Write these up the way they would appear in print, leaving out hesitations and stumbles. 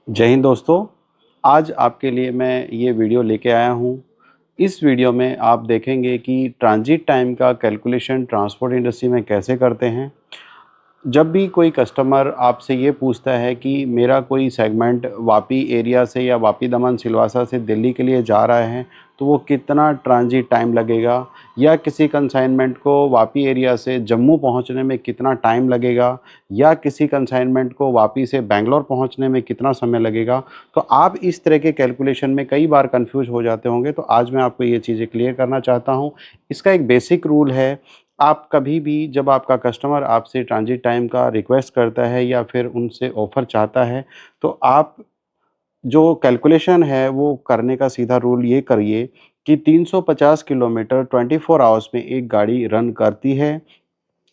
जय हिंद दोस्तों। आज आपके लिए मैं ये वीडियो लेके आया हूँ। इस वीडियो में आप देखेंगे कि ट्रांजिट टाइम का कैलकुलेशन ट्रांसपोर्ट इंडस्ट्री में कैसे करते हैं। जब भी कोई कस्टमर आपसे ये पूछता है कि मेरा कोई सेगमेंट वापी एरिया से या वापी दमन सिलवासा से दिल्ली के लिए जा रहा है, तो वो कितना ट्रांजिट टाइम लगेगा, या किसी कंसाइनमेंट को वापी एरिया से जम्मू पहुंचने में कितना टाइम लगेगा, या किसी कंसाइनमेंट को वापी से बैंगलोर पहुंचने में कितना समय लगेगा। तो आप इस तरह के कैलकुलेशन में कई बार कंफ्यूज हो जाते होंगे, तो आज मैं आपको ये चीज़ें क्लियर करना चाहता हूँ। इसका एक बेसिक रूल है। आप कभी भी जब आपका कस्टमर आपसे ट्रांजिट टाइम का रिक्वेस्ट करता है या फिर उनसे ऑफ़र चाहता है, तो आप जो कैलकुलेशन है वो करने का सीधा रूल ये करिए कि 350 किलोमीटर 24 आवर्स में एक गाड़ी रन करती है।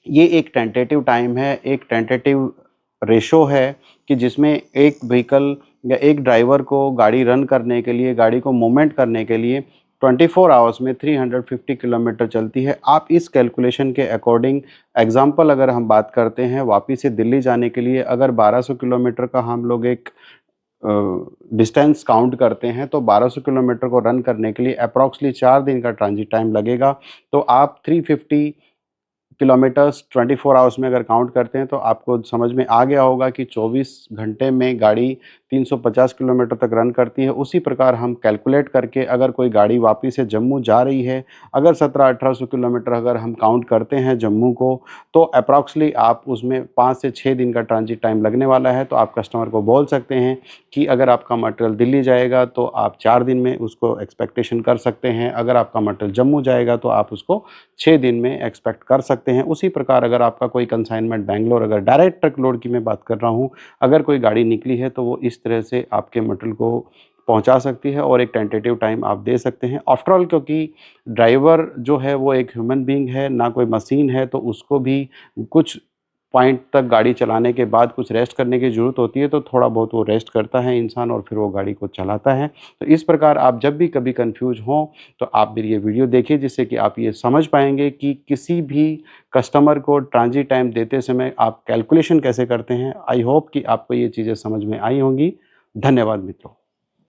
ये एक टेंटेटिव टाइम है, एक टेंटेटिव रेशो है कि जिसमें एक व्हीकल या एक ड्राइवर को गाड़ी रन करने के लिए, गाड़ी को मूवमेंट करने के लिए 24 आवर्स में 350 किलोमीटर चलती है। आप इस कैलकुलेशन के अकॉर्डिंग एग्ज़ाम्पल अगर हम बात करते हैं, वापी से दिल्ली जाने के लिए अगर 1200 किलोमीटर का हम लोग एक डिस्टेंस काउंट करते हैं, तो 1200 किलोमीटर को रन करने के लिए अप्रॉक्सली 4 दिन का ट्रांजिट टाइम लगेगा। तो आप 350 किलोमीटर्स 24 आवर्स में अगर काउंट करते हैं, तो आपको समझ में आ गया होगा कि 24 घंटे में गाड़ी 350 किलोमीटर तक रन करती है। उसी प्रकार हम कैलकुलेट करके अगर कोई गाड़ी वापी से जम्मू जा रही है, अगर 1700-1800 किलोमीटर अगर हम काउंट करते हैं जम्मू को, तो अप्रॉक्सली आप उसमें 5 से 6 दिन का ट्रांजिट टाइम लगने वाला है। तो आप कस्टमर को बोल सकते हैं कि अगर आपका मटेरियल दिल्ली जाएगा तो आप 4 दिन में उसको एक्सपेक्टेशन कर सकते हैं, अगर आपका मटेरियल जम्मू जाएगा तो आप उसको 6 दिन में एक्सपेक्ट कर सकते हैं। उसी प्रकार अगर आपका कोई कंसाइनमेंट बैंगलोर, अगर डायरेक्ट ट्रक लोड की मैं बात कर रहा हूँ, अगर कोई गाड़ी निकली है तो वो इस तरह से आपके मटेरियल को पहुंचा सकती है और एक टेंटेटिव टाइम आप दे सकते हैं। आफ्टर ऑल क्योंकि ड्राइवर जो है वो एक ह्यूमन बीइंग है, ना कोई मशीन है, तो उसको भी कुछ पॉइंट तक गाड़ी चलाने के बाद कुछ रेस्ट करने की ज़रूरत होती है, तो थोड़ा बहुत वो रेस्ट करता है इंसान और फिर वो गाड़ी को चलाता है। तो इस प्रकार आप जब भी कभी कन्फ्यूज़ हों, तो आप मेरी ये वीडियो देखिए, जिससे कि आप ये समझ पाएँगे कि किसी भी कस्टमर को ट्रांजिट टाइम देते समय आप कैलकुलेशन कैसे करते हैं। आई होप कि आपको ये चीज़ें समझ में आई होंगी। धन्यवाद मित्रों।